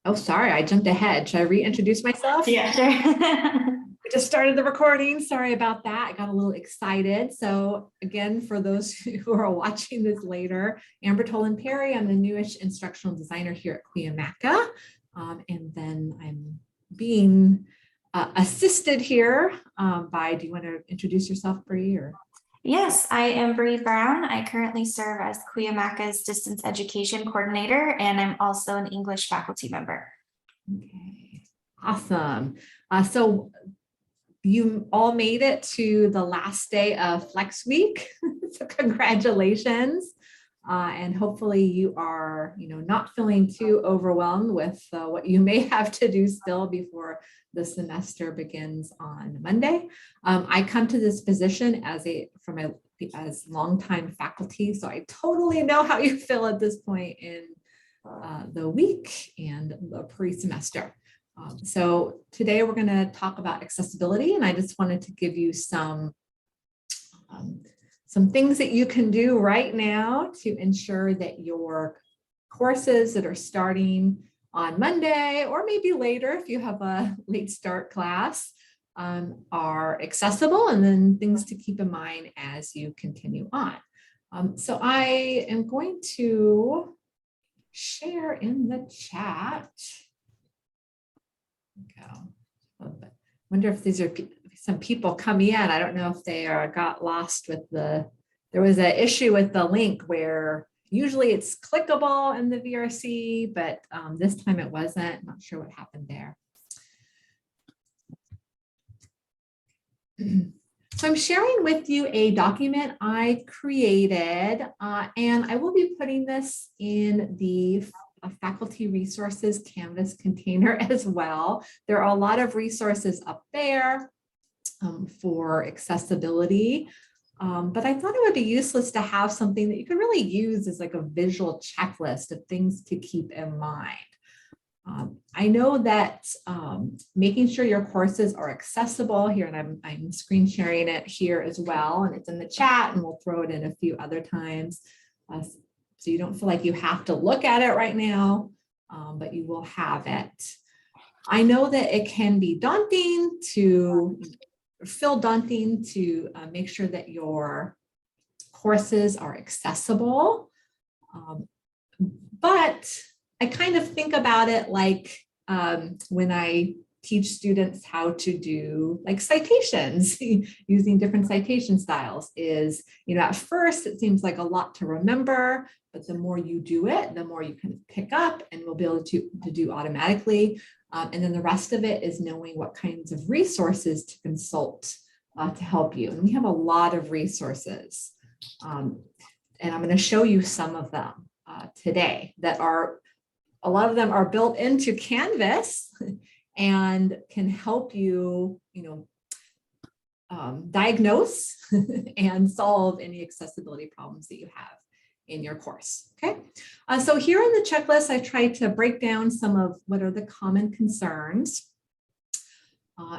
Oh, sorry, I jumped ahead. Should I reintroduce myself? Yeah, sure. We just started the recording. Sorry about that. I got a little excited. So again, for those who are watching this later, Amber Tolan Perry, I'm the newish instructional designer here at Cuyamaca. And then I'm being assisted here do you want to introduce yourself, Bree? Or Yes, I am Bree Brown. I currently serve as Cuyamaca's Distance Education Coordinator, and I'm also an English faculty member. Okay, awesome. So you all made it to the last day of Flex Week. So congratulations. And hopefully you are, not feeling too overwhelmed with what you may have to do still before the semester begins on Monday. I come to this position as longtime faculty, so I totally know how you feel at this point in the week and the pre-semester. So today we're going to talk about accessibility, and I just wanted to give you some things that you can do right now to ensure that your courses that are starting on Monday, or maybe later if you have a late start class, are accessible, and then things to keep in mind as you continue on. So I am going to share in the chat. Go. Wonder if these are some people coming in. I don't know if they got lost with there was an issue with the link where usually it's clickable in the VRC, but this time it wasn't. Not sure what happened there. So I'm sharing with you a document I created, and I will be putting this in the faculty resources Canvas container as well. There are a lot of resources up there for accessibility, but I thought it would be useless to have something that you can really use as like a visual checklist of things to keep in mind. I know that making sure your courses are accessible here, and I'm screen sharing it here as well, and it's in the chat, and we'll throw it in a few other times. So you don't feel like you have to look at it right now, but you will have it. I know that it can be daunting to make sure that your courses are accessible, but I kind of think about it like when I teach students how to do like citations using different citation styles is, at first it seems like a lot to remember, but the more you do it, the more you kind of pick up and will be able to do automatically. And then the rest of it is knowing what kinds of resources to consult to help you. And we have a lot of resources. And I'm going to show you some of them today a lot of them are built into Canvas and can help you, diagnose and solve any accessibility problems that you have in your course. Okay, so here in the checklist, I tried to break down some of what are the common concerns.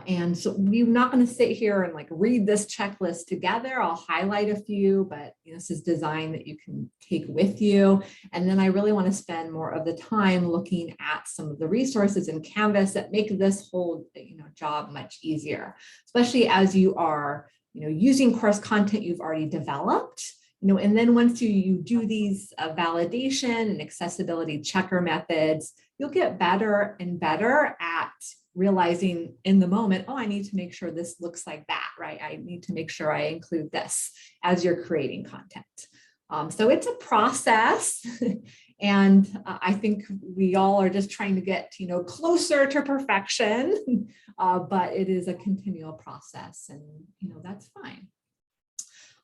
And so we're not going to sit here and like read this checklist together. I'll highlight a few, but this is design that you can take with you. And then I really want to spend more of the time looking at some of the resources in Canvas that make this whole job much easier, especially as you are using course content you've already developed. And then once you do these validation and accessibility checker methods, you'll get better and better at realizing in the moment, oh, I need to make sure this looks like that, right? I need to make sure I include this as you're creating content. So it's a process. And I think we all are just trying to get, closer to perfection, but it is a continual process, and, that's fine.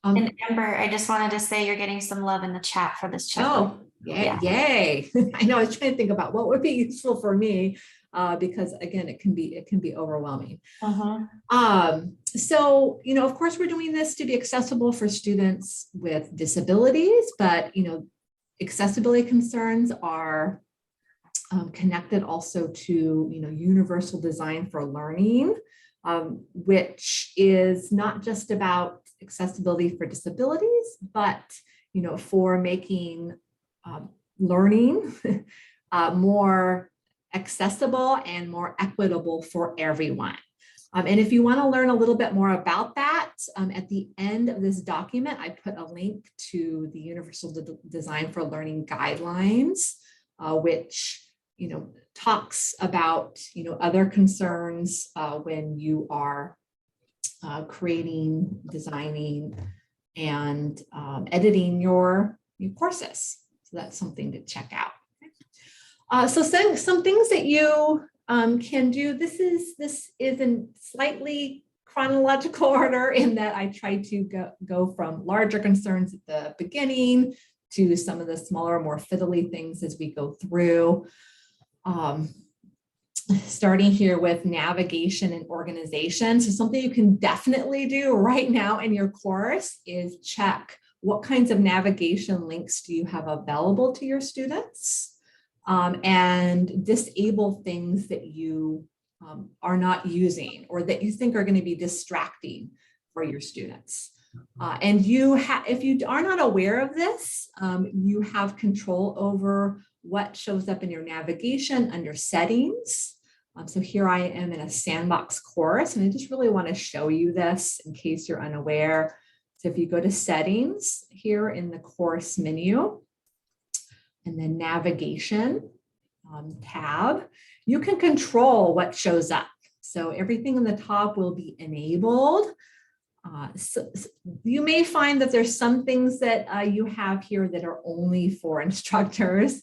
And Amber, I just wanted to say you're getting some love in the chat for this checklist. Oh, yeah. Yay. I know, I was trying to think about what would be useful for me, because again, it can be overwhelming. So, of course, we're doing this to be accessible for students with disabilities, but, accessibility concerns are connected also to, universal design for learning, which is not just about accessibility for disabilities, but, for making learning more accessible and more equitable for everyone. And if you want to learn a little bit more about that, at the end of this document, I put a link to the Universal Design for Learning Guidelines, which talks about other concerns when you are creating, designing, and editing your courses. So that's something to check out. So some things that you can do. This is in slightly chronological order in that I try to go from larger concerns at the beginning to some of the smaller, more fiddly things as we go through. Starting here with navigation and organization. So something you can definitely do right now in your course is check what kinds of navigation links do you have available to your students, and disable things that you are not using or that you think are going to be distracting for your students. And if you are not aware of this, you have control over what shows up in your navigation under settings. So here I am in a sandbox course, and I just really want to show you this in case you're unaware. So if you go to settings here in the course menu, and then navigation tab, you can control what shows up. So everything in the top will be enabled. So you may find that there's some things that you have here that are only for instructors.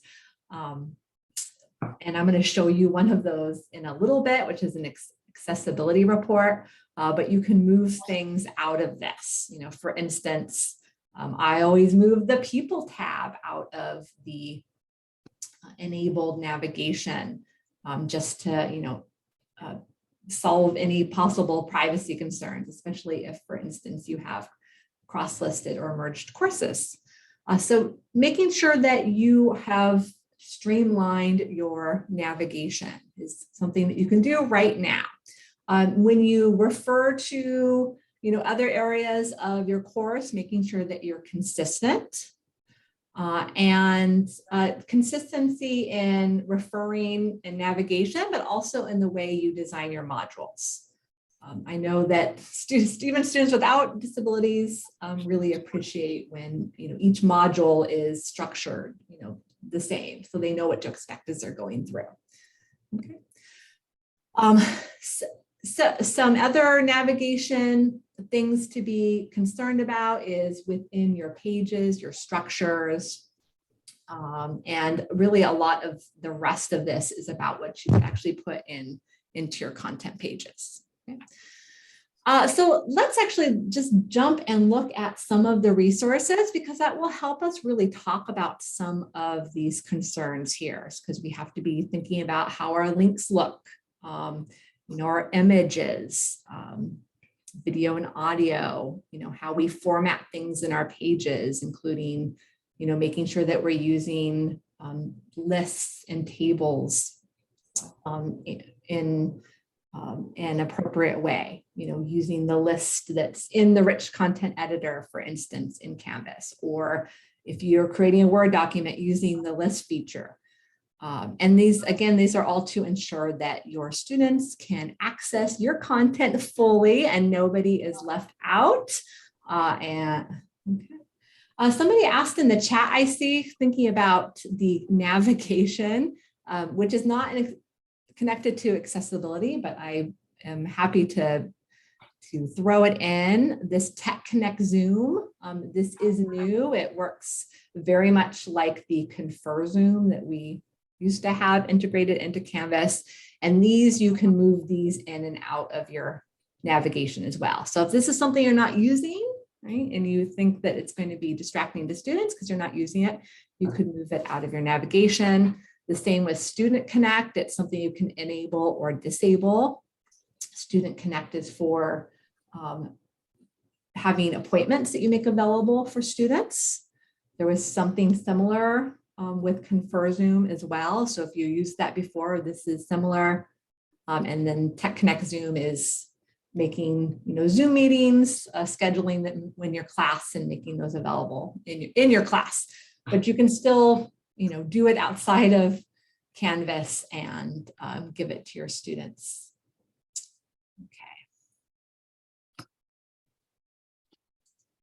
And I'm going to show you one of those in a little bit, which is an accessibility report, but you can move things out of this. For instance, I always move the people tab out of the enabled navigation just to, solve any possible privacy concerns, especially if, for instance, you have cross-listed or merged courses. So making sure that you have streamlined your navigation is something that you can do right now. When you refer to other areas of your course, making sure that you're consistent, and consistency in referring and navigation, but also in the way you design your modules. I know that even students without disabilities really appreciate when each module is structured the same, so they know what to expect as they're going through. Okay. So some other navigation things to be concerned about is within your pages, your structures, and really a lot of the rest of this is about what you actually put into your content pages. Okay. So let's actually just jump and look at some of the resources, because that will help us really talk about some of these concerns here, because we have to be thinking about how our links look, our images, video and audio, how we format things in our pages, including, making sure that we're using lists and tables in an appropriate way, using the list that's in the rich content editor, for instance, in Canvas, or if you're creating a Word document, using the list feature. And these are all to ensure that your students can access your content fully and nobody is left out. Somebody asked in the chat, I see, thinking about the navigation, which is not connected to accessibility, but I am happy to throw it in. This Tech Connect Zoom, this is new. It works very much like the Confer Zoom that we used to have integrated into Canvas. And these, you can move these in and out of your navigation as well. So if this is something you're not using, right, and you think that it's going to be distracting to students because you're not using it, you could move it out of your navigation. The same with Student Connect. It's something you can enable or disable. Student Connect is for having appointments that you make available for students. There was something similar with Confer Zoom as well. So if you used that before, this is similar. And then Tech Connect Zoom is making Zoom meetings, scheduling them when your class and making those available in your class. But you can still do it outside of Canvas and give it to your students.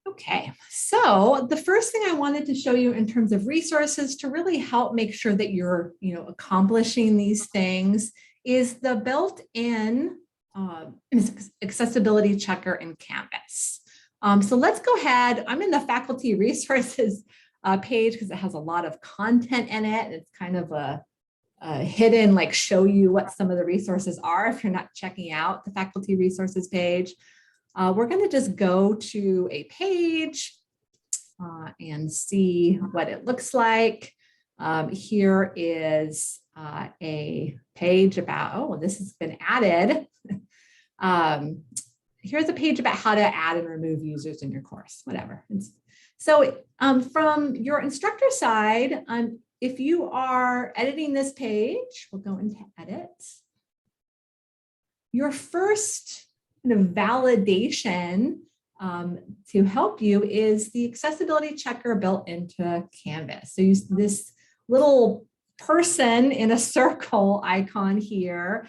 Okay, so the first thing I wanted to show you in terms of resources to really help make sure that you're, accomplishing these things is the built-in accessibility checker in Canvas. So let's go ahead. I'm in the faculty resources page because it has a lot of content in it. It's kind of a hidden, like show you what some of the resources are if you're not checking out the faculty resources page. We're going to just go to a page and see what it looks like. Here is a page about, oh, this has been added. Here's a page about how to add and remove users in your course, whatever. So from your instructor side, if you are editing this page, we'll go into edit. Your first kind of validation to help you is the accessibility checker built into Canvas. So use this little person in a circle icon here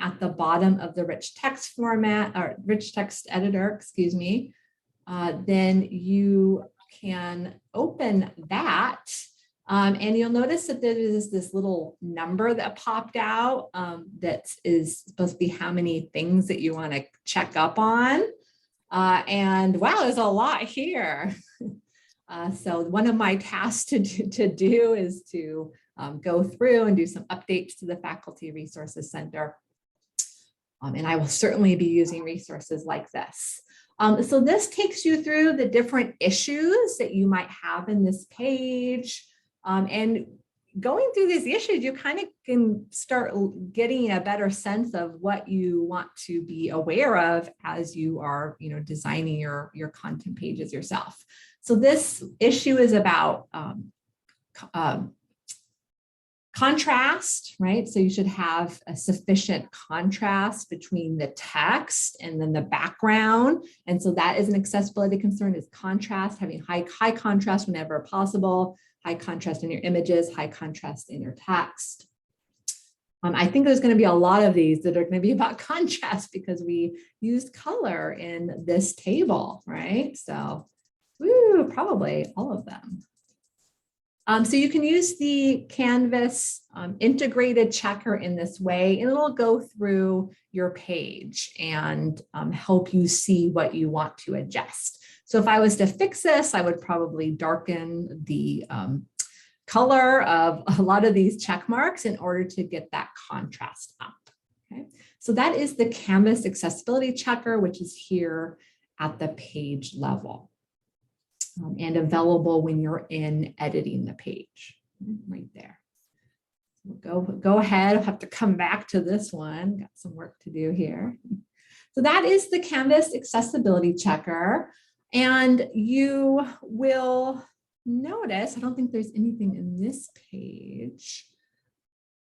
at the bottom of the rich text format or rich text editor, excuse me. Then you can open that. And you'll notice that there is this little number that popped out that is supposed to be how many things that you want to check up on. And wow, there's a lot here. So one of my tasks to do is to go through and do some updates to the Faculty Resources Center. And I will certainly be using resources like this. So this takes you through the different issues that you might have in this page. And going through these issues, you kind of can start getting a better sense of what you want to be aware of as you are, designing your content pages yourself. So this issue is about contrast, right? So you should have a sufficient contrast between the text and then the background. And so that is an accessibility concern, is contrast, having high contrast whenever possible. High contrast in your images, high contrast in your text. I think there's going to be a lot of these that are going to be about contrast because we used color in this table, right? So, probably all of them. So you can use the Canvas integrated checker in this way, and it'll go through your page and help you see what you want to adjust. So if I was to fix this, I would probably darken the color of a lot of these check marks in order to get that contrast up. Okay, so that is the Canvas accessibility checker, which is here at the page level and available when you're in editing the page right there. We'll go ahead. I'll have to come back to this one. Got some work to do here. So that is the Canvas accessibility checker. And you will notice, I don't think there's anything in this page.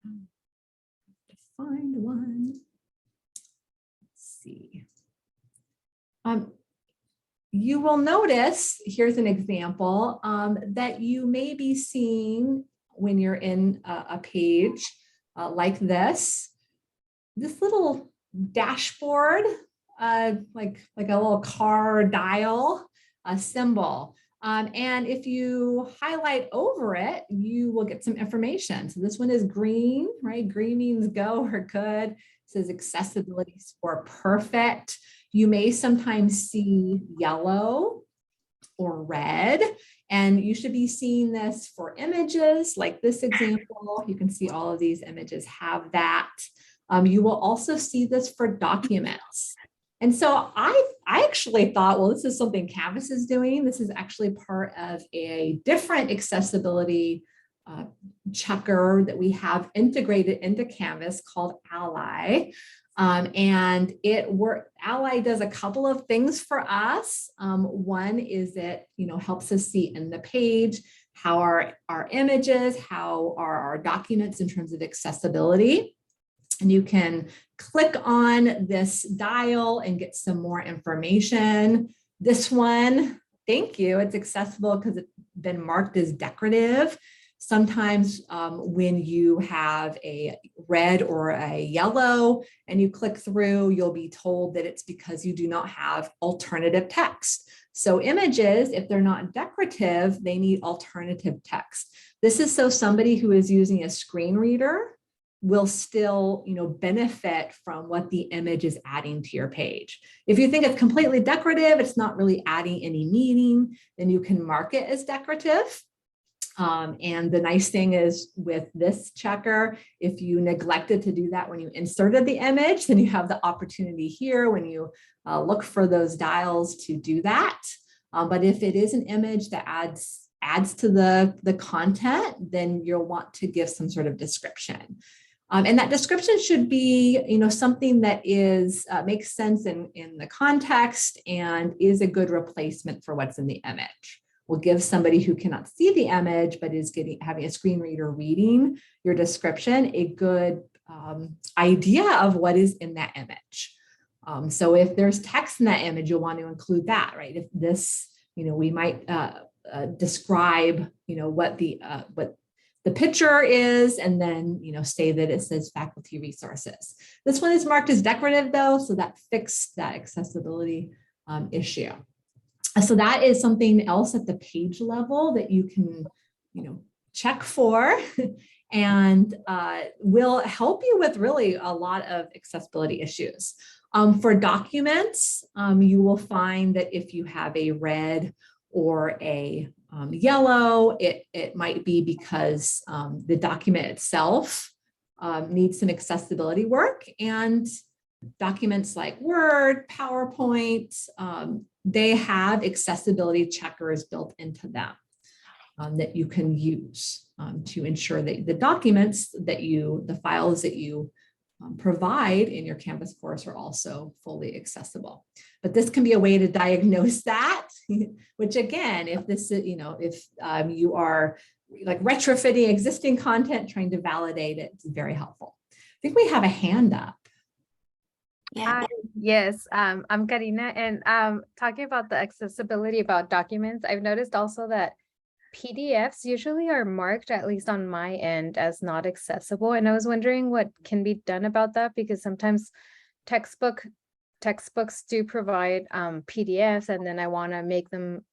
To find one. Let's see. You will notice, here's an example, that you may be seeing when you're in a page like this little dashboard, like a little car dial symbol. And if you highlight over it, you will get some information. So this one is green, right? Green means go or good. It says accessibility score perfect. You may sometimes see yellow or red, and you should be seeing this for images like this example. You can see all of these images have that. You will also see this for documents. And so I actually thought, well, this is something Canvas is doing. This is actually part of a different accessibility checker that we have integrated into Canvas called Ally. And Ally does a couple of things for us. One is it, helps us see in the page how our images, how are our documents in terms of accessibility. And you can click on this dial and get some more information. This one, thank you, it's accessible because it's been marked as decorative. Sometimes when you have a red or a yellow and you click through, you'll be told that it's because you do not have alternative text. So images, if they're not decorative, they need alternative text. This is so somebody who is using a screen reader will still, benefit from what the image is adding to your page. If you think it's completely decorative, it's not really adding any meaning, then you can mark it as decorative. And the nice thing is with this checker, if you neglected to do that when you inserted the image, then you have the opportunity here when you look for those dials to do that. But if it is an image that adds to the content, then you'll want to give some sort of description. And that description should be, something that makes sense in the context and is a good replacement for what's in the image. Will give somebody who cannot see the image but is having a screen reader reading your description a good idea of what is in that image. So if there's text in that image, you'll want to include that, right? If this, we might describe, what the picture is, and then, say that it says faculty resources. This one is marked as decorative though, so that fixed that accessibility issue. So that is something else at the page level that you can, check for and will help you with really a lot of accessibility issues. For documents, you will find that if you have a red or a yellow, it might be because the document itself needs some accessibility work, and documents like Word, PowerPoint, they have accessibility checkers built into them that you can use to ensure that the documents that the files that you provide in your Canvas course are also fully accessible. But this can be a way to diagnose that, which again, if this is, if you are like retrofitting existing content, trying to validate it, it's very helpful. I think we have a hand up. Yeah. Yes, I'm Karina, and talking about the accessibility about documents, I've noticed also that PDFs usually are marked, at least on my end, as not accessible. And I was wondering what can be done about that, because sometimes textbooks do provide PDFs, and then I want to make them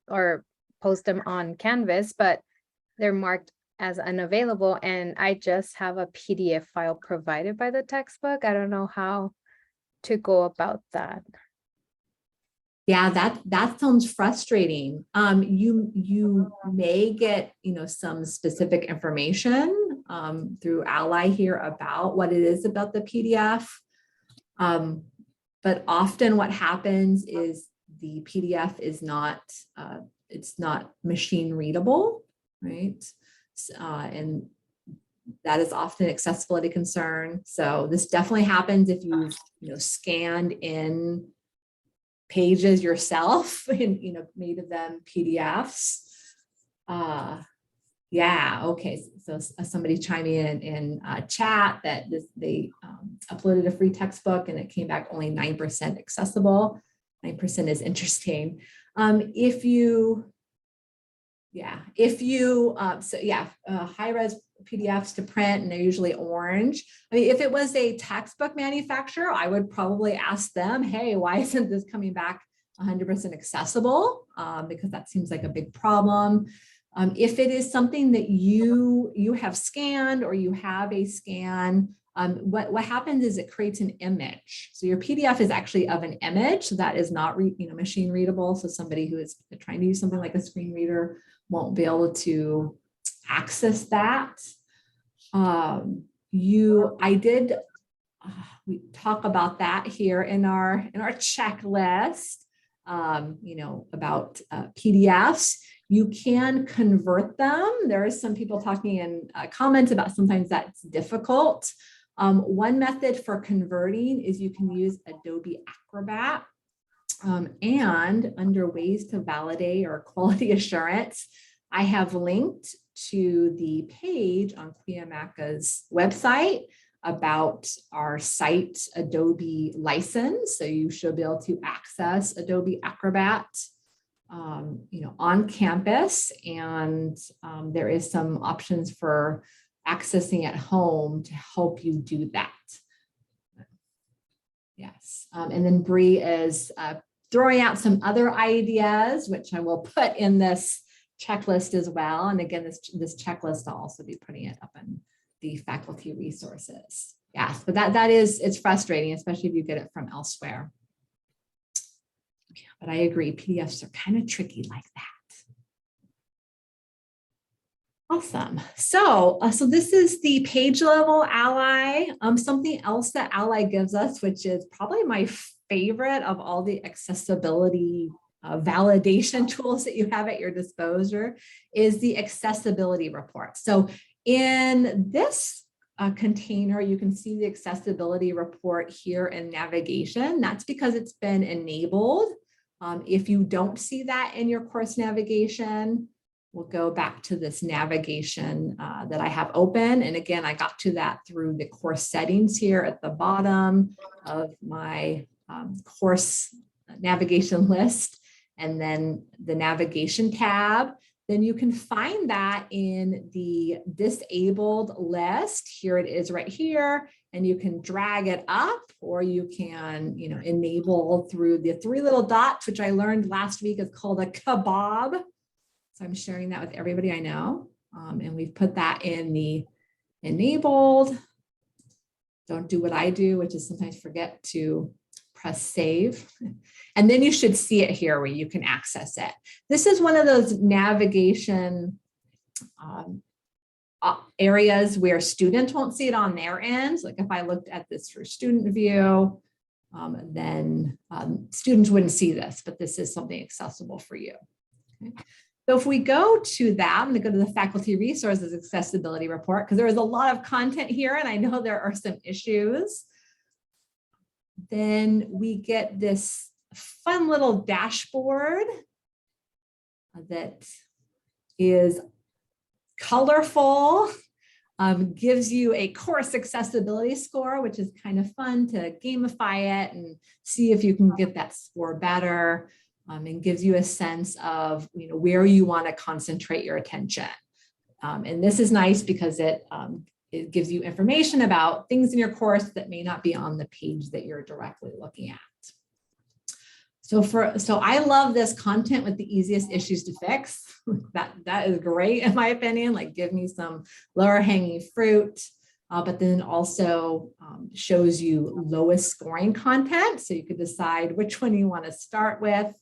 or post them on Canvas, but they're marked as unavailable, and I just have a PDF file provided by the textbook. I don't know how to go about that. Yeah, that sounds frustrating. You may get, some specific information through Ally here about what it is about the PDF. But often what happens is the PDF is not, it's not machine readable, right? And that is often an accessibility concern. So this definitely happens if you've, scanned in pages yourself and, made of them PDFs. Yeah, okay. So somebody chiming in chat that they uploaded a free textbook and it came back only 9% accessible. 9% is interesting. If you high-res PDFs to print, and they're usually orange. I mean, if it was a textbook manufacturer, I would probably ask them, hey, why isn't this coming back 100% accessible? Because that seems like a big problem. If it is something that you have scanned or you have a scan, what happens is it creates an image. So your PDF is actually of an image, so that is not machine readable. So somebody who is trying to use something like a screen reader won't be able to access that. We talk about that here in our checklist, about PDFs. You can convert them. There are some people talking in comments about sometimes that's difficult. One method for converting is you can use Adobe Acrobat. And under ways to validate or quality assurance, I have linked to the page on Cuyamaca's website about our site Adobe license. So you should be able to access Adobe Acrobat on campus, and there is some options for accessing at home to help you do that. Yes, and then Bree is throwing out some other ideas, which I will put in this checklist as well. And again, this checklist, I'll also be putting it up in the faculty resources. Yes, but it's frustrating, especially if you get it from elsewhere. But I agree, PDFs are kind of tricky like that. Awesome. So this is the page level Ally. Something else that Ally gives us, which is probably my favorite of all the accessibility validation tools that you have at your disposal, is the accessibility report. So in this container, you can see the accessibility report here in navigation. That's because it's been enabled. If you don't see that in your course navigation, we'll go back to this navigation that I have open. And again, I got to that through the course settings here at the bottom of my course navigation list, and then the navigation tab. Then you can find that in the disabled list. Here it is right here, and you can drag it up, or you can, enable through the 3 little dots, which I learned last week is called a kebab. So I'm sharing that with everybody I know. And we've put that in the enabled. Don't do what I do, which is sometimes forget to press save. And then you should see it here where you can access it. This is one of those navigation areas where students won't see it on their end. Like if I looked at this for student view, then students wouldn't see this, but this is something accessible for you. Okay. So if we go to that, I'm going to go to the faculty resources accessibility report, because there is a lot of content here and I know there are some issues. Then we get this fun little dashboard that is colorful, gives you a course accessibility score, which is kind of fun to gamify it and see if you can get that score better, and gives you a sense of where you want to concentrate your attention. And this is nice because it gives you information about things in your course that may not be on the page that you're directly looking at. So I love this content with the easiest issues to fix. That is great in my opinion. Like, give me some lower hanging fruit, but then also shows you lowest scoring content. So you could decide which one you want to start with.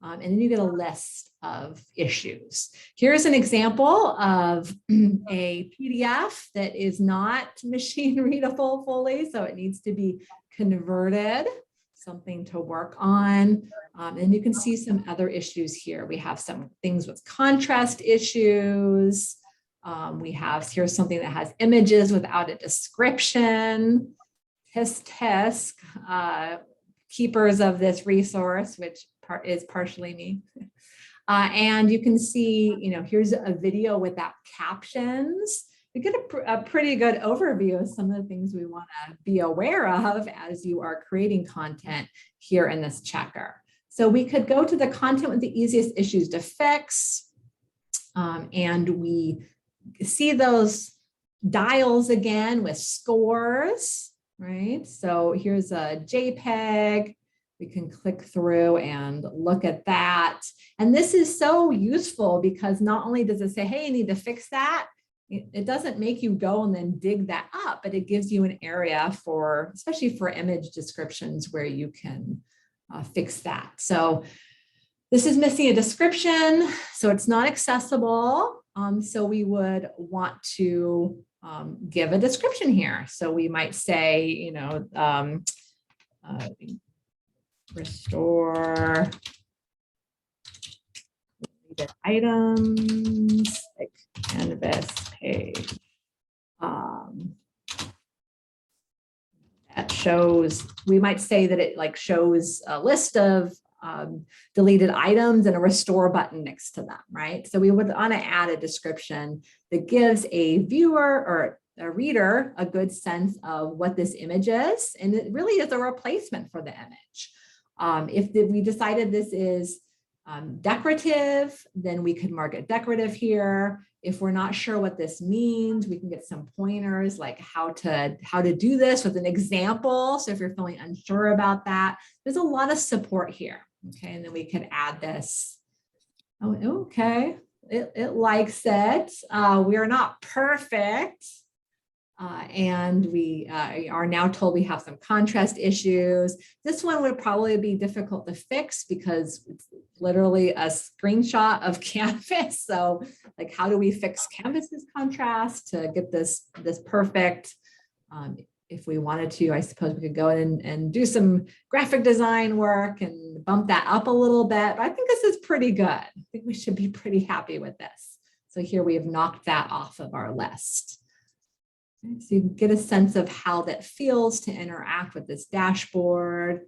And then you get a list of issues. Here's an example of a PDF that is not machine readable fully, so it needs to be converted, something to work on. And you can see some other issues here. We have some things with contrast issues. Here's something that has images without a description. Tisk, keepers of this resource, which is partially me. And you can see, here's a video without captions. We get a pretty good overview of some of the things we want to be aware of as you are creating content here in this checker. So we could go to the content with the easiest issues to fix. And we see those dials again with scores, right? So here's a JPEG. We can click through and look at that. And this is so useful because not only does it say, hey, you need to fix that, it doesn't make you go and then dig that up, but it gives you an area for, especially for image descriptions, where you can fix that. So this is missing a description, so it's not accessible. So we would want to give a description here. So we might say, restore deleted items, like Canvas page. That shows, we might say that it shows a list of deleted items and a restore button next to them, right? So we would want to add a description that gives a viewer or a reader a good sense of what this image is. And it really is a replacement for the image. If we decided this is decorative, then we could mark it decorative here. If we're not sure what this means, we can get some pointers like how to do this with an example. So if you're feeling unsure about that, there's a lot of support here. Okay, and then we could add this. Oh, okay, it likes it. We are not perfect. And we are now told we have some contrast issues. This one would probably be difficult to fix because it's literally a screenshot of Canvas. So like, how do we fix Canvas's contrast to get this perfect? If we wanted to, I suppose we could go in and do some graphic design work and bump that up a little bit. But I think this is pretty good. I think we should be pretty happy with this. So here we have knocked that off of our list. So you can get a sense of how that feels to interact with this dashboard.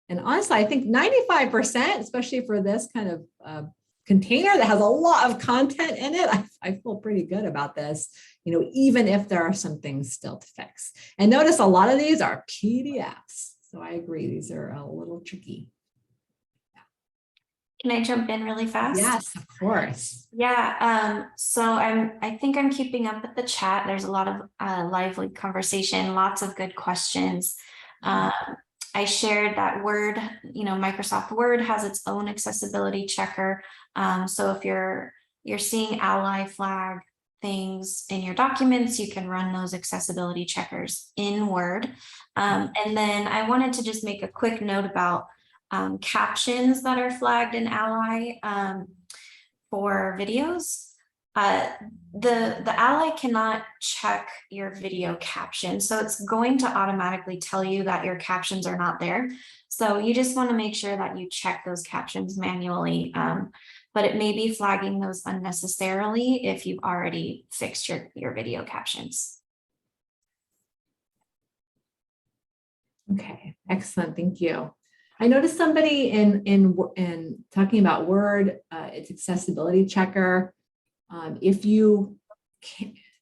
And honestly, I think 95%, especially for this kind of container that has a lot of content in it, I feel pretty good about this, even if there are some things still to fix. And notice a lot of these are PDFs. So I agree, these are a little tricky. Can I jump in really fast? Yes, of course. Yeah, so I think I'm keeping up with the chat. There's a lot of lively conversation, lots of good questions. I shared that Word, Microsoft Word has its own accessibility checker. So if you're seeing ally flag things in your documents, you can run those accessibility checkers in Word. And then I wanted to just make a quick note about captions that are flagged in Ally for videos. The Ally cannot check your video caption, so it's going to automatically tell you that your captions are not there. So you just want to make sure that you check those captions manually, but it may be flagging those unnecessarily if you've already fixed your video captions. Okay, excellent, thank you. I noticed somebody in talking about Word, its accessibility checker. If you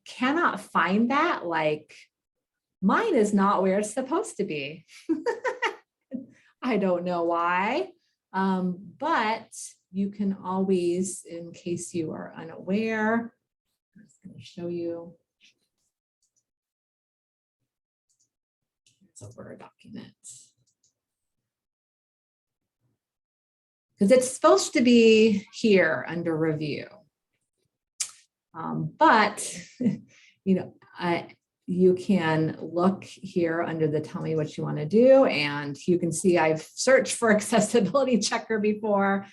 cannot find that, like mine is not where it's supposed to be. I don't know why, but you can always, in case you are unaware, I'm just going to show you. It's a Word document. Because it's supposed to be here under review. But, you can look here under the tell me what you want to do. And you can see I've searched for accessibility checker before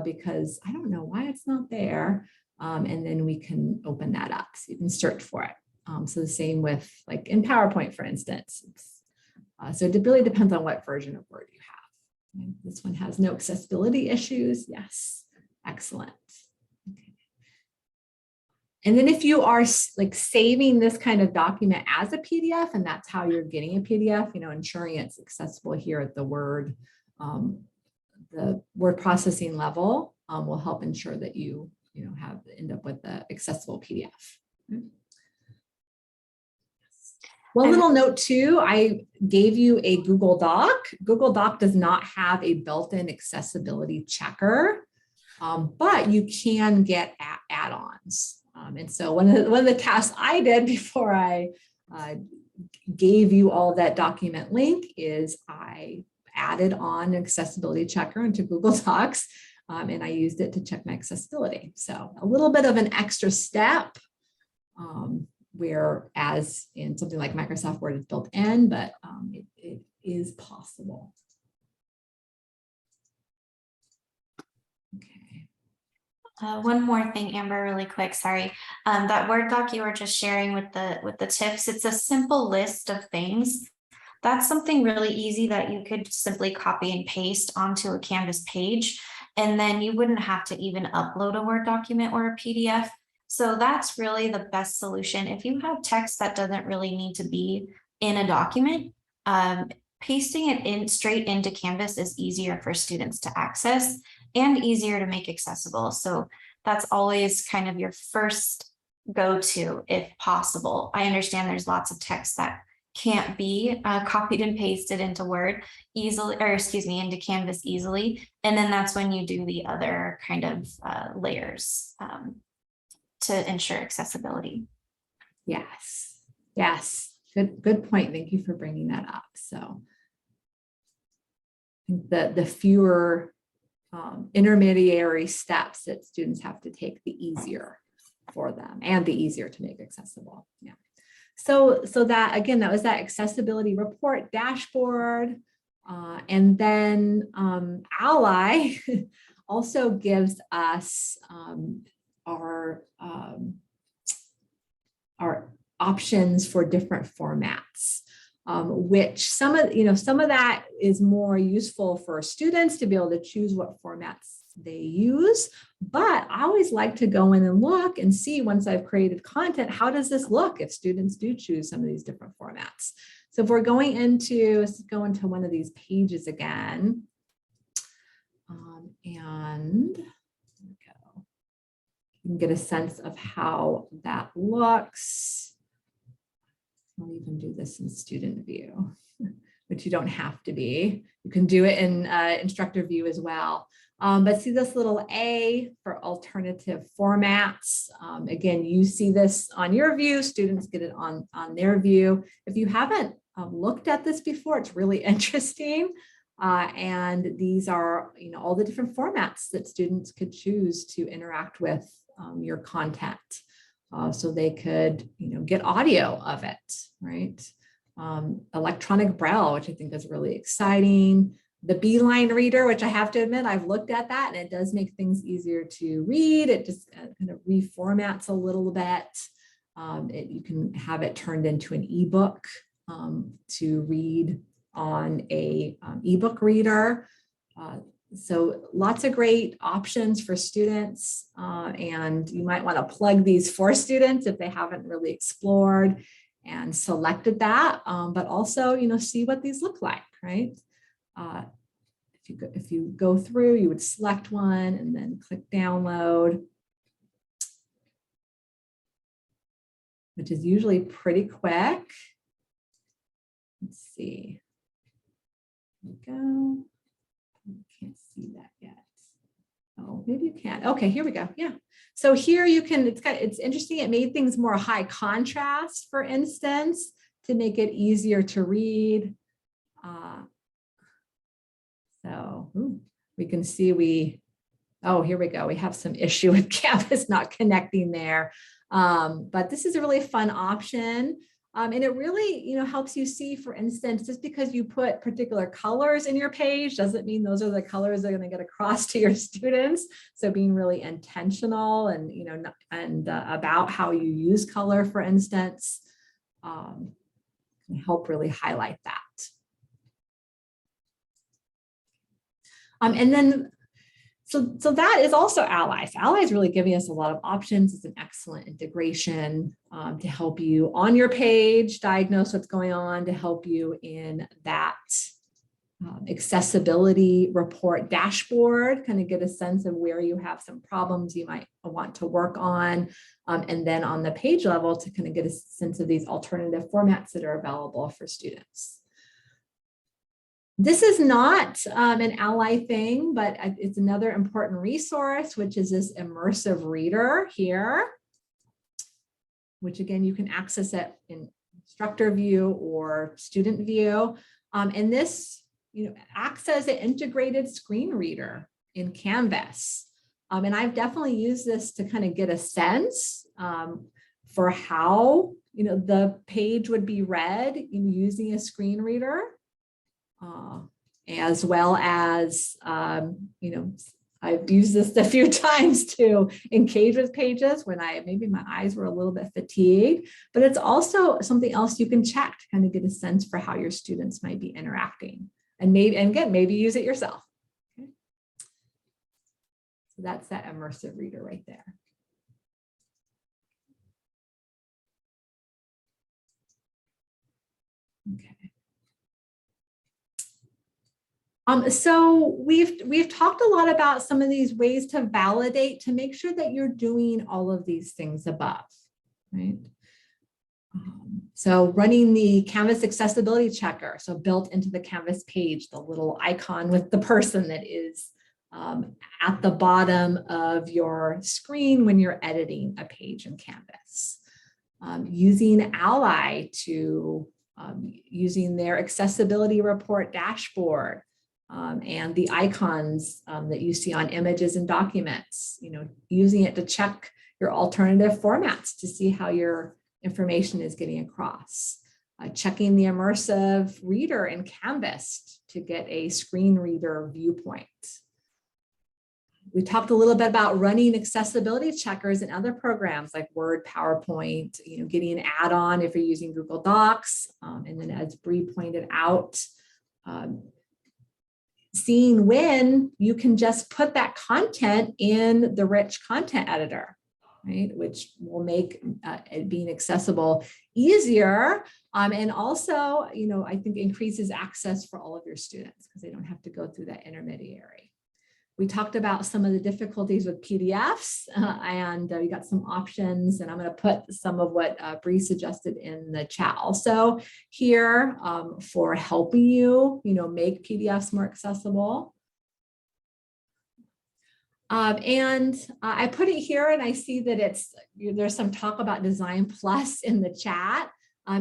because I don't know why it's not there. And then we can open that up so you can search for it. So the same with like in PowerPoint, for instance. So it really depends on what version of Word you have. Okay. This one has no accessibility issues. Yes, excellent. Okay. And then if you are like saving this kind of document as a PDF, and that's how you're getting a PDF, ensuring it's accessible here at the word processing level will help ensure that you end up with the accessible PDF. Okay. One little note too, I gave you a Google Doc. Google Doc does not have a built-in accessibility checker, but you can get add-ons. And so one of the tasks I did before I gave you all that document link is I added on an accessibility checker into Google Docs, and I used it to check my accessibility. So a little bit of an extra step. Whereas in something like Microsoft Word is built in, but it is possible. Okay. One more thing, Amber, really quick, sorry. That Word doc you were just sharing with the tips, it's a simple list of things. That's something really easy that you could simply copy and paste onto a Canvas page, and then you wouldn't have to even upload a Word document or a PDF. So that's really the best solution. If you have text that doesn't really need to be in a document, pasting it in straight into Canvas is easier for students to access and easier to make accessible. So that's always kind of your first go-to if possible. I understand there's lots of text that can't be copied and pasted into Word easily, or excuse me, into Canvas easily. And then that's when you do the other kind of layers to ensure accessibility. Yes, yes, good point. Thank you for bringing that up. So I think that the fewer intermediary steps that students have to take, the easier for them and the easier to make accessible. Yeah. So that, again, that was that accessibility report dashboard. And then Ally also gives us our options for different formats, which some of that is more useful for students to be able to choose what formats they use. But I always like to go in and look and see, once I've created content, how does this look if students do choose some of these different formats? So if we're going into, let's go into one of these pages again. And there we go. You can get a sense of how that looks. I'll even do this in student view, which you don't have to be. You can do it in instructor view as well. But see this little A for alternative formats. Again, you see this on your view, students get it on their view. If you haven't looked at this before, it's really interesting. And these are, all the different formats that students could choose to interact with your content. So they could, get audio of it, right? Electronic Braille, which I think is really exciting. The Beeline reader, which I have to admit, I've looked at that, and it does make things easier to read. It just kind of reformats a little bit. You can have it turned into an ebook to read on a ebook reader. So lots of great options for students, and you might want to plug these for students if they haven't really explored and selected that, but also, see what these look like, right? If you go through, you would select one and then click download, which is usually pretty quick. Let's see. There we go. Can't see that yet. Oh, maybe you can. Okay, here we go. Yeah. So here you can, it's interesting. It made things more high contrast, for instance, to make it easier to read. So we can see oh, here we go. We have some issue with Canvas not connecting there. But this is a really fun option. And it really, helps you see, for instance, just because you put particular colors in your page doesn't mean those are the colors that are going to get across to your students. So being really intentional and, about how you use color, for instance, can help really highlight that. And then, so that is also Ally. So Ally is really giving us a lot of options. It's an excellent integration to help you on your page diagnose what's going on, to help you in that accessibility report dashboard, kind of get a sense of where you have some problems you might want to work on. And then on the page level to kind of get a sense of these alternative formats that are available for students. This is not an Ally thing, but it's another important resource, which is this immersive reader here, which again, you can access it in instructor view or student view. And this, acts as an integrated screen reader in Canvas. And I've definitely used this to kind of get a sense for how, the page would be read in using a screen reader. As well as, I've used this a few times to engage with pages when maybe my eyes were a little bit fatigued, but it's also something else you can check to kind of get a sense for how your students might be interacting, and maybe use it yourself. Okay. So that's that immersive reader right there. Okay. So we've talked a lot about some of these ways to validate, to make sure that you're doing all of these things above, right? So running the Canvas accessibility checker, so built into the Canvas page, the little icon with the person that is at the bottom of your screen when you're editing a page in Canvas. Using Ally to using their accessibility report dashboard and the icons that you see on images and documents, using it to check your alternative formats to see how your information is getting across. Checking the immersive reader in Canvas to get a screen reader viewpoint. We talked a little bit about running accessibility checkers in other programs like Word, PowerPoint, getting an add-on if you're using Google Docs. And then as Bree pointed out, seeing when you can just put that content in the rich content editor, right? Which will make it being accessible easier. And also, I think increases access for all of your students because they don't have to go through that intermediary. We talked about some of the difficulties with PDFs and we got some options, and I'm going to put some of what Bree suggested in the chat also here for helping you, make PDFs more accessible. And I put it here, and I see that there's some talk about Design Plus in the chat.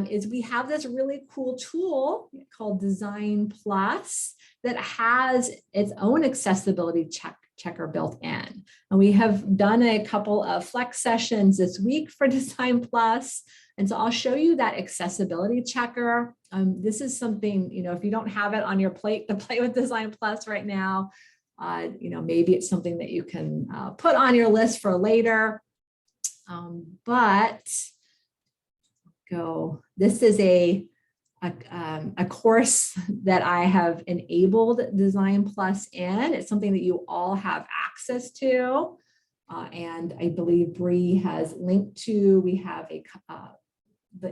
Is we have this really cool tool called Design Plus that has its own accessibility checker built in. And we have done a couple of flex sessions this week for Design Plus. And so I'll show you that accessibility checker. This is something, if you don't have it on your plate to play with Design Plus right now, maybe it's something that you can put on your list for later. This is a course that I have enabled Design Plus in. It's something that you all have access to. And I believe Bree has linked to, we have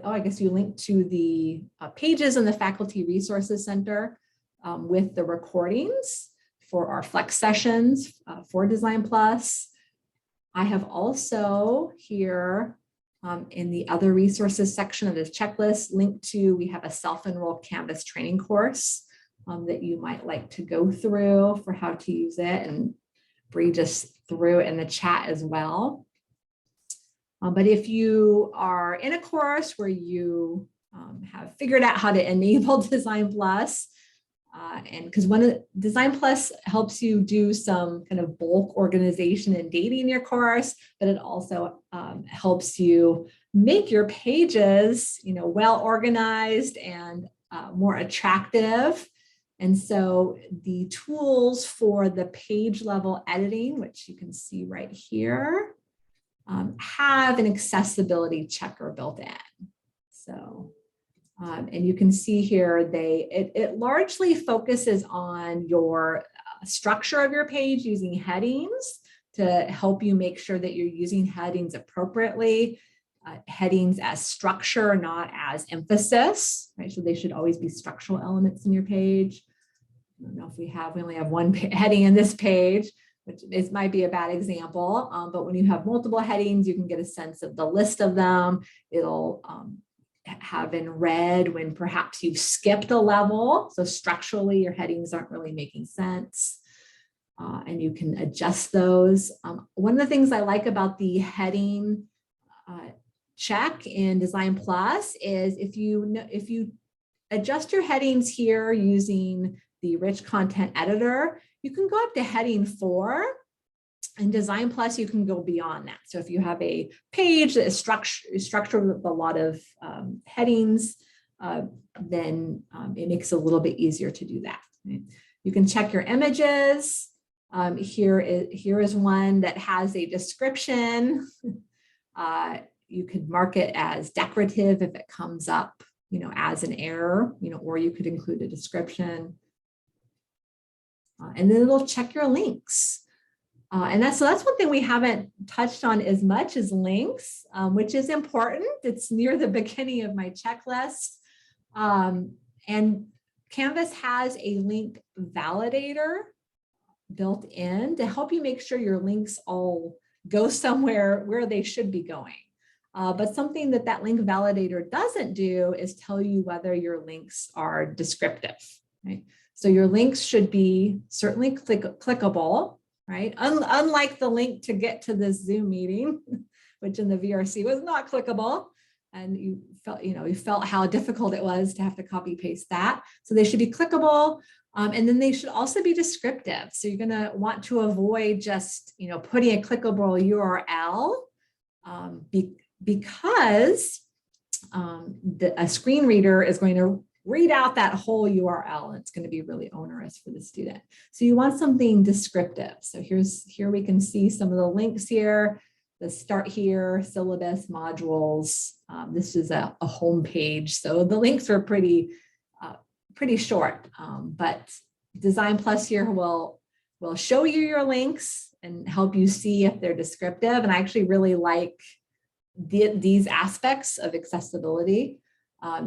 I guess you linked to the pages in the Faculty Resources Center with the recordings for our flex sessions for Design Plus. I have also here in the other resources section of this checklist linked to, we have a self-enrolled Canvas training course that you might like to go through for how to use it. And Bree just threw it in the chat as well. But if you are in a course where you have figured out how to enable Design Plus, and because Design Plus helps you do some kind of bulk organization and dating your course, but it also helps you make your pages, well organized and more attractive. And so the tools for the page level editing, which you can see right here, have an accessibility checker built in. So. And you can see here, it largely focuses on your structure of your page using headings to help you make sure that you're using headings appropriately. Headings as structure, not as emphasis, right? So they should always be structural elements in your page. I don't know if we only have one heading in this page, which might be a bad example. But when you have multiple headings, you can get a sense of the list of them. It'll have in red when perhaps you've skipped a level. So structurally, your headings aren't really making sense. And you can adjust those. One of the things I like about the heading check in Design Plus is if you adjust your headings here using the rich content editor, you can go up to heading 4. In Design Plus, you can go beyond that. So if you have a page that is structured with a lot of headings, then it makes it a little bit easier to do that. Right? You can check your images. Here is one that has a description. You could mark it as decorative if it comes up, as an error, or you could include a description. And then it'll check your links. And that's one thing we haven't touched on as much as links, which is important. It's near the beginning of my checklist. And Canvas has a link validator built in to help you make sure your links all go somewhere where they should be going. But something that link validator doesn't do is tell you whether your links are descriptive, right? So your links should be certainly clickable, right? Unlike the link to get to this Zoom meeting, which in the VRC was not clickable. And you felt how difficult it was to have to copy paste that. So they should be clickable. And then they should also be descriptive. So you're going to want to avoid just, putting a clickable URL because a screen reader is going to read out that whole URL. It's going to be really onerous for the student. So you want something descriptive. So here we can see some of the links here. The start here, syllabus, modules. This is a home page. So the links are pretty short, but Design Plus here will show you your links and help you see if they're descriptive. And I actually really like these aspects of accessibility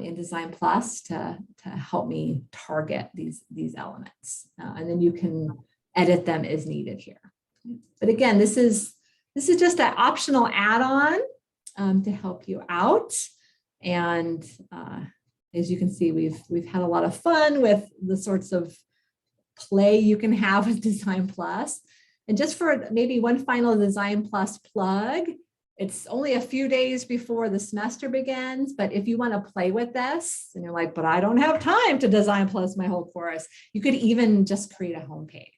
in Design Plus to help me target these elements. And then you can edit them as needed here. But again, this is just an optional add-on to help you out. And as you can see, we've had a lot of fun with the sorts of play you can have with Design Plus. And just for maybe one final Design Plus plug, it's only a few days before the semester begins, but if you want to play with this and you're like, but I don't have time to Design Plus my whole course, you could even just create a homepage.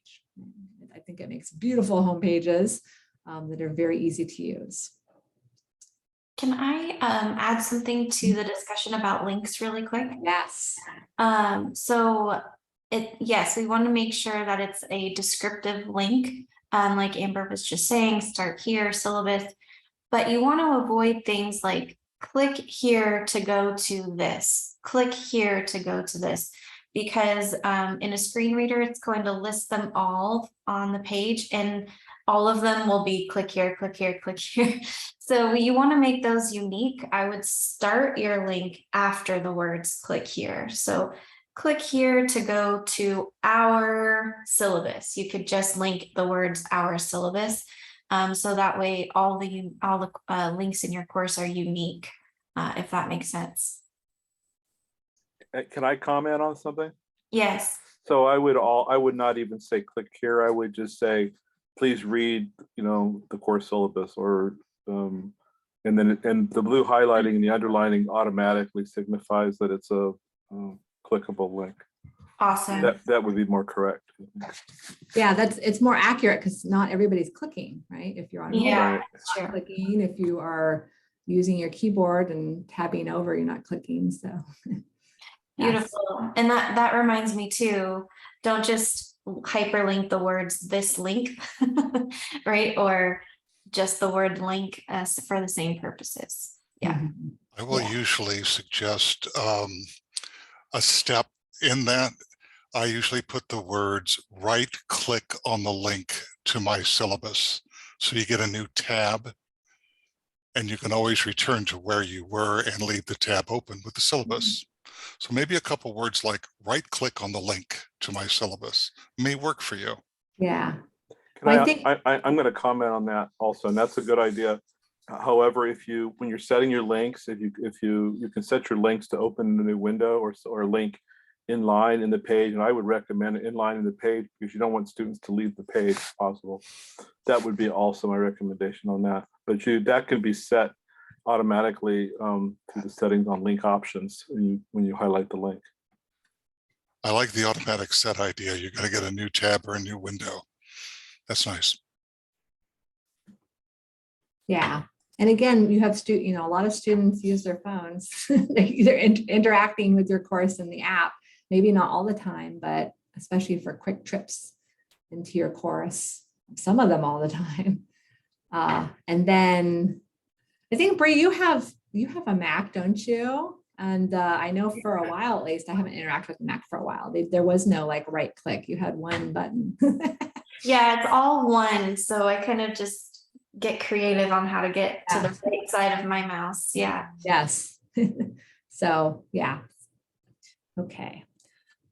I think it makes beautiful homepages that are very easy to use. Can I add something to the discussion about links really quick? Yes. Yes, we want to make sure that it's a descriptive link. Like Amber was just saying, start here, syllabus, but you want to avoid things like click here to go to this, click here to go to this, because in a screen reader, it's going to list them all on the page and all of them will be click here, click here, click here. So you want to make those unique. I would start your link after the words click here. So click here to go to our syllabus. You could just link the words our syllabus. So that way all the links in your course are unique, if that makes sense. Can I comment on something? Yes. So I would not even say click here. I would just say, please read, the course syllabus, or and the blue highlighting and the underlining automatically signifies that it's a clickable link. Awesome. That would be more correct. Yeah, it's more accurate because not everybody's clicking, right? If you're on mobile, sure. clicking. If you are using your keyboard and tabbing over, you're not clicking. So beautiful. And that reminds me too, don't just hyperlink the words this link, right? Or just the word link for the same purposes. Yeah. I will usually suggest a step in that. I usually put the words right click on the link to my syllabus. So you get a new tab and you can always return to where you were and leave the tab open with the syllabus. So maybe a couple words like right click on the link to my syllabus may work for you. Yeah. I'm going to comment on that also, and that's a good idea. However, when you're setting your links, if you can set your links to open a new window or link inline in the page, and I would recommend inline in the page because you don't want students to leave the page if possible. That would be also my recommendation on that. But that can be set automatically through the settings on link options when you highlight the link. I like the automatic set idea. You're going to get a new tab or a new window. That's nice. Yeah. And again, you have a lot of students use their phones. They're either interacting with your course in the app, maybe not all the time, but especially for quick trips into your course, some of them all the time. And then I think, Bree, you have a Mac, don't you? And I know for a while, at least, I haven't interacted with Mac for a while. There was no right click. You had one button. Yeah, it's all one. So I kind of just get creative on how to get to the right side of my mouse. Yeah. Yes. So yeah. Okay.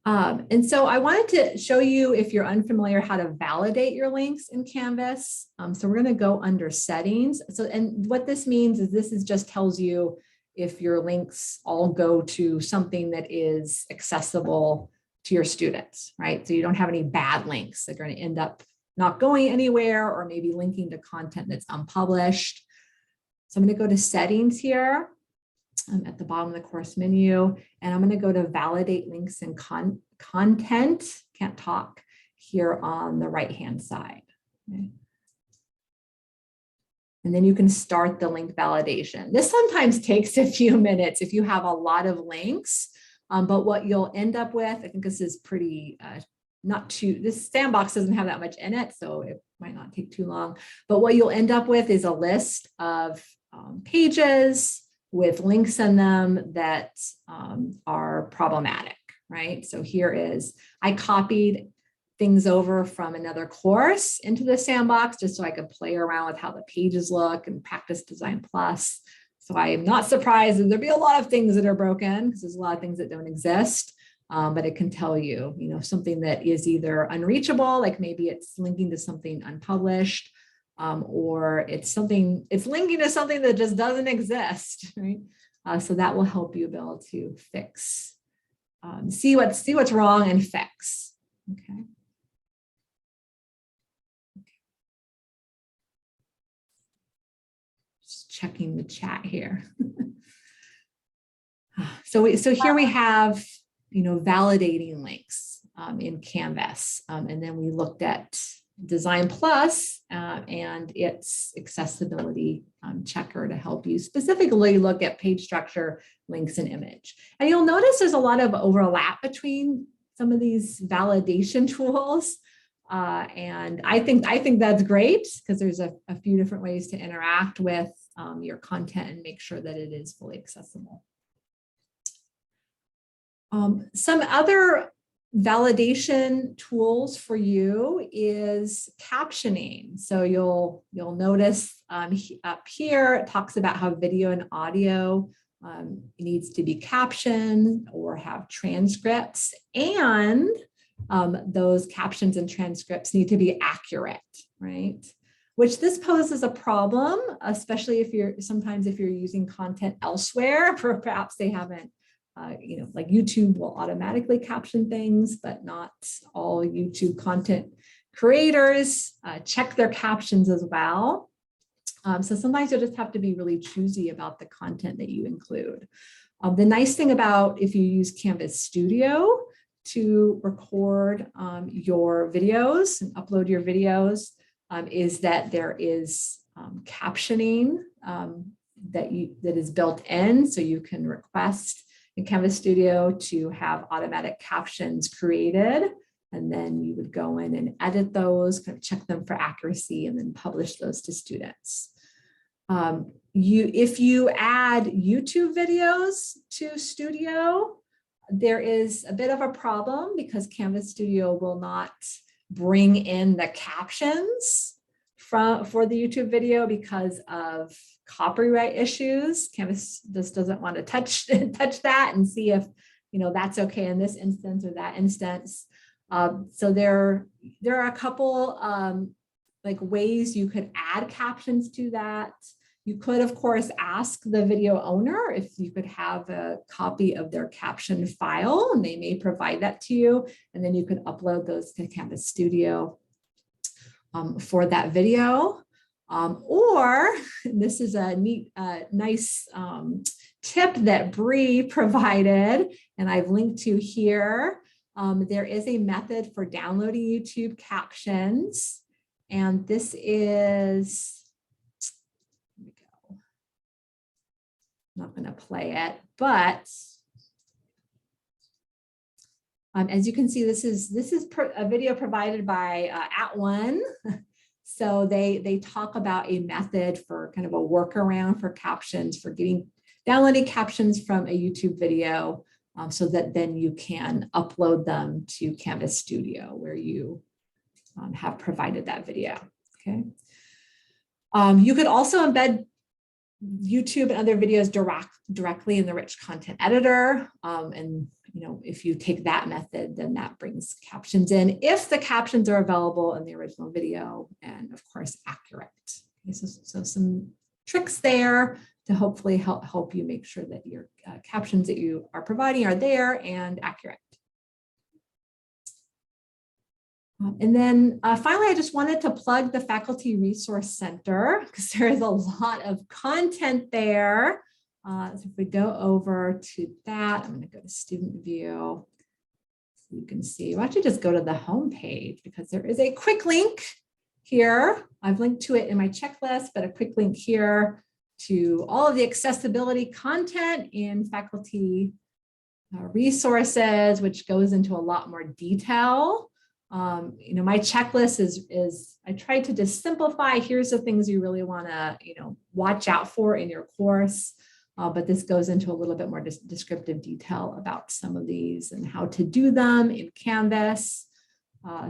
And so I wanted to show you, if you're unfamiliar, how to validate your links in Canvas. So we're going to go under settings. So, and what this means is this is just tells you if your links all go to something that is accessible to your students, right? So you don't have any bad links that are going to end up not going anywhere, or maybe linking to content that's unpublished. So I'm going to go to settings here. I'm at the bottom of the course menu, and I'm going to go to validate links and content, can't talk, here on the right-hand side. Okay. And then you can start the link validation. This sometimes takes a few minutes if you have a lot of links, but what you'll end up with, I think this is pretty, this sandbox doesn't have that much in it, so it might not take too long, but what you'll end up with is a list of pages with links in them that are problematic, right? So here is, I copied things over from another course into the sandbox just so I could play around with how the pages look and practice Design Plus. So I am not surprised that there'll be a lot of things that are broken, because there's a lot of things that don't exist, but it can tell you, something that is either unreachable, like maybe it's linking to something unpublished, or it's linking to something that just doesn't exist, right? So that will help you be able to fix, see what's wrong and fix. Okay. Just checking the chat here. So here we have, validating links in Canvas, and then we looked at Design Plus and its accessibility checker to help you specifically look at page structure, links, and image. And you'll notice there's a lot of overlap between some of these validation tools. And I think that's great, because there's a few different ways to interact with your content and make sure that it is fully accessible. Some other validation tools for you is captioning. So you'll notice up here, it talks about how video and audio needs to be captioned or have transcripts, and those captions and transcripts need to be accurate, right? Which this poses a problem, especially if you're using content elsewhere, perhaps they haven't, like YouTube will automatically caption things, but not all YouTube content creators check their captions as well. So sometimes you'll just have to be really choosy about the content that you include. The nice thing about if you use Canvas Studio to record your videos and upload your videos is that there is captioning that is built in, so you can request in Canvas Studio to have automatic captions created, and then you would go in and edit those, kind of check them for accuracy, and then publish those to students. If you add YouTube videos to Studio, there is a bit of a problem, because Canvas Studio will not bring in the captions for the YouTube video because of copyright issues. Canvas just doesn't want to touch that and see if that's okay in this instance or that instance. So there are a couple like ways you could add captions to that. You could, of course, ask the video owner if you could have a copy of their caption file, and they may provide that to you, and then you could upload those to Canvas Studio for that video. Or this is a neat, nice tip that Bree provided, and I've linked to here. There is a method for downloading YouTube captions, and this is, here we go. I'm not going to play it, but as you can see, this is a video provided by @One. So they talk about a method for kind of a workaround for captions, for downloading captions from a YouTube video, so that then you can upload them to Canvas Studio, where you have provided that video. Okay. You could also embed YouTube and other videos directly in the rich content editor, and if you take that method, then that brings captions in, if the captions are available in the original video, and of course, accurate. Okay, so some tricks there to hopefully help you make sure that your captions that you are providing are there and accurate. And then finally, I just wanted to plug the Faculty Resource Center because there is a lot of content there. So if we go over to that, I'm going to go to student view. So you can see, why don't you just go to the home page, because there is a quick link here. I've linked to it in my checklist, but a quick link here to all of the accessibility content in faculty resources, which goes into a lot more detail. My checklist is I tried to just simplify. Here's the things you really want to, watch out for in your course. But this goes into a little bit more descriptive detail about some of these and how to do them in Canvas.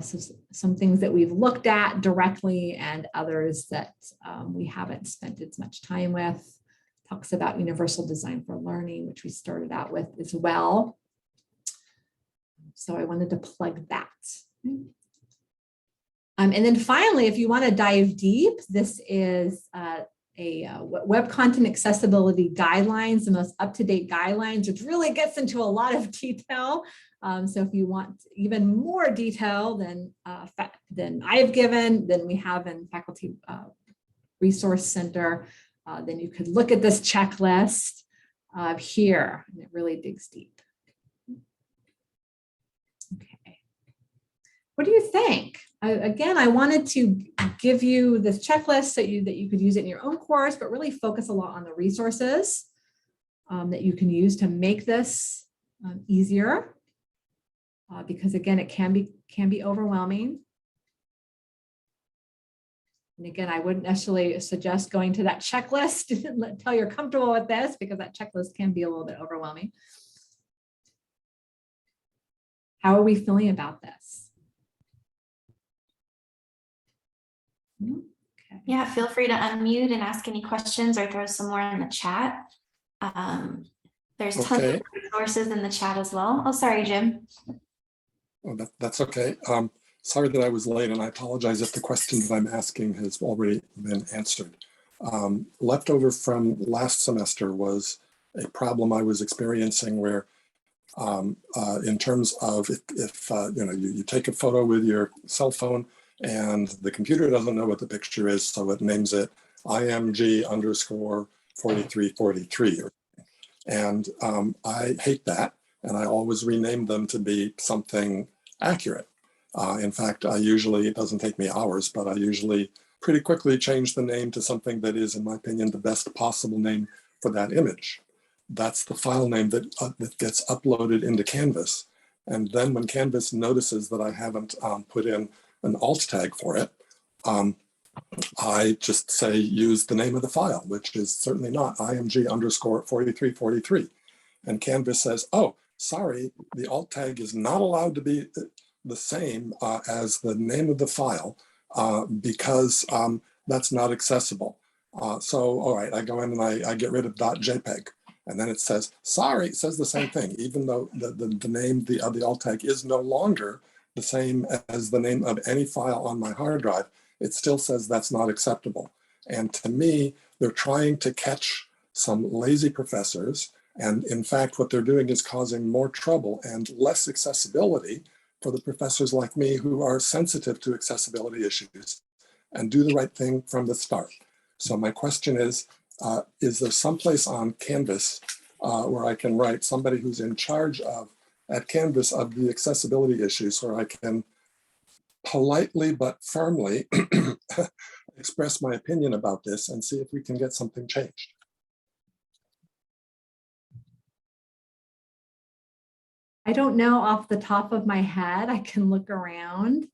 So some things that we've looked at directly and others that we haven't spent as much time with. Talks about universal design for learning, which we started out with as well. So I wanted to plug that. And then finally, if you want to dive deep, this is web content accessibility guidelines, the most up-to-date guidelines, which really gets into a lot of detail. So if you want even more detail than I've given, than we have in Faculty Resource Center, then you could look at this checklist here, and it really digs deep. Okay. What do you think? Again, I wanted to give you this checklist so that you could use it in your own course, but really focus a lot on the resources that you can use to make this easier. Because again, it can be overwhelming. And again, I wouldn't necessarily suggest going to that checklist until you're comfortable with this, because that checklist can be a little bit overwhelming. How are we feeling about this? Okay. Yeah, feel free to unmute and ask any questions or throw some more in the chat. There's tons of resources in the chat as well. Oh, sorry, Jim. Oh, that's okay. Sorry that I was late, and I apologize if the question that I'm asking has already been answered. Leftover from last semester was a problem I was experiencing where in terms of if you take a photo with your cell phone and the computer doesn't know what the picture is, so it names it IMG_4343. And I hate that, and I always rename them to be something accurate. In fact, it doesn't take me hours, but I usually pretty quickly change the name to something that is, in my opinion, the best possible name for that image. That's the file name that gets uploaded into Canvas. And then when Canvas notices that I haven't put in an alt tag for it, I just say use the name of the file, which is certainly not IMG_4343. And Canvas says, oh, sorry, the alt tag is not allowed to be the same as the name of the file because that's not accessible. So, all right, I go in and I get rid of .jpeg. And then it says, sorry, it says the same thing, even though the name of the alt tag is no longer the same as the name of any file on my hard drive. It still says that's not acceptable. And to me, they're trying to catch some lazy professors. And in fact, what they're doing is causing more trouble and less accessibility for the professors like me who are sensitive to accessibility issues and do the right thing from the start. So my question is there someplace on Canvas where I can write somebody who's in charge at Canvas of the accessibility issues, where I can politely but firmly express my opinion about this and see if we can get something changed? I don't know off the top of my head. I can look around.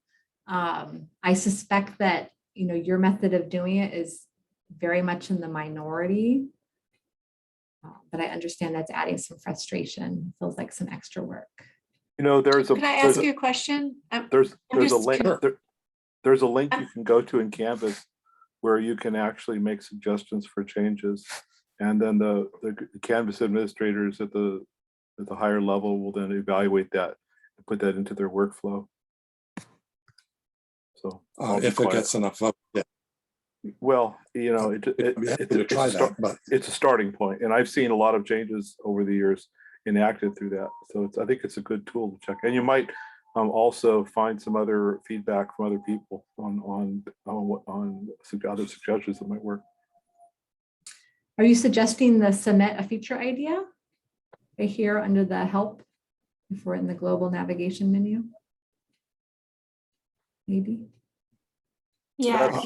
I suspect that your method of doing it is very much in the minority, but I understand that's adding some frustration. It feels like some extra work. Can I ask you a question? There's a link. There's a link you can go to in Canvas where you can actually make suggestions for changes, and then the Canvas administrators at the at the higher level will then evaluate that and put that into their workflow. So if it gets enough vote, yeah. Well, you know, it's a starting point, and I've seen a lot of changes over the years enacted through that. So I think it's a good tool to check, and you might also find some other feedback from other people on other suggestions that might work. Are you suggesting the submit a feature idea right here under the help if we're in the global navigation menu? Maybe. Yeah.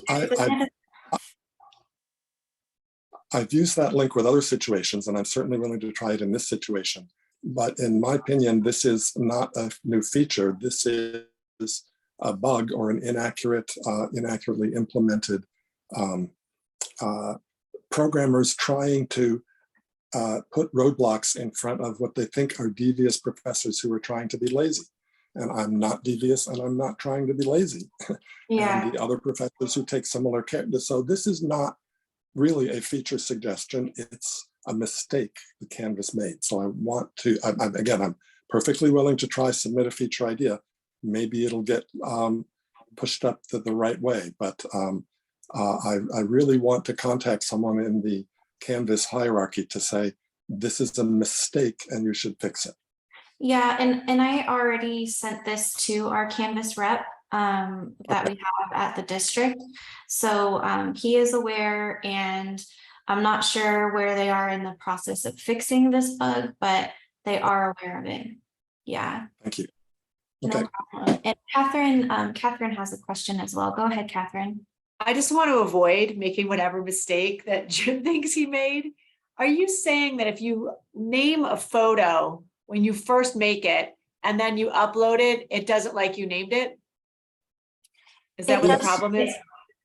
I've used that link with other situations, and I'm certainly willing to try it in this situation. But in my opinion, this is not a new feature. This is a bug or an inaccurately implemented programmers trying to put roadblocks in front of what they think are devious professors who are trying to be lazy. And I'm not devious, and I'm not trying to be lazy. Yeah. And the other professors who take similar care. So this is not really a feature suggestion. It's a mistake the Canvas made. So I want to, again, I'm perfectly willing to try submit a feature idea. Maybe it'll get pushed up the right way, but I really want to contact someone in the Canvas hierarchy to say, this is a mistake and you should fix it. Yeah, and I already sent this to our Canvas rep that we have at the district. So he is aware, and I'm not sure where they are in the process of fixing this bug, but they are aware of it. Yeah. Thank you. Okay. No problem. And Catherine has a question as well. Go ahead, Catherine. I just want to avoid making whatever mistake that Jim thinks he made. Are you saying that if you name a photo when you first make it and then you upload it, it doesn't like you named it? Is that what the problem is?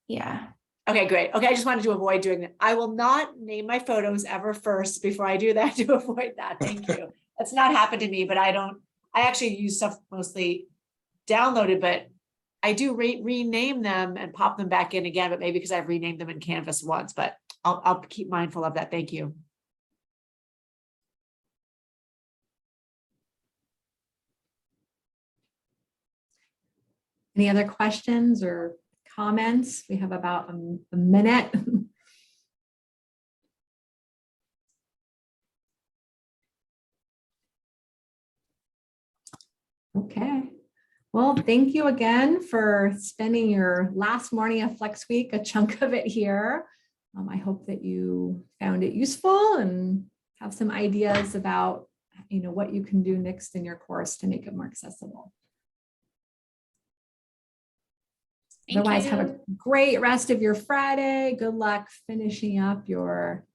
Yeah. Okay, great. Okay, I just wanted to avoid doing that. I will not name my photos ever first before I do that to avoid that. Thank you. That's not happened to me, but I actually use stuff mostly downloaded, but I do rename them and pop them back in again, but maybe because I've renamed them in Canvas once, but I'll keep mindful of that. Thank you. Any other questions or comments? We have about a minute. Okay. Well, thank you again for spending your last morning of Flex Week, a chunk of it here. I hope that you found it useful and have some ideas about, what you can do next in your course to make it more accessible. Otherwise, have a great rest of your Friday. Good luck finishing up your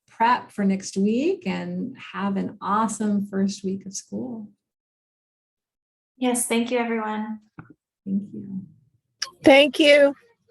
prep for next week, and have an awesome first week of school. Yes, thank you, everyone. Thank you. Thank you.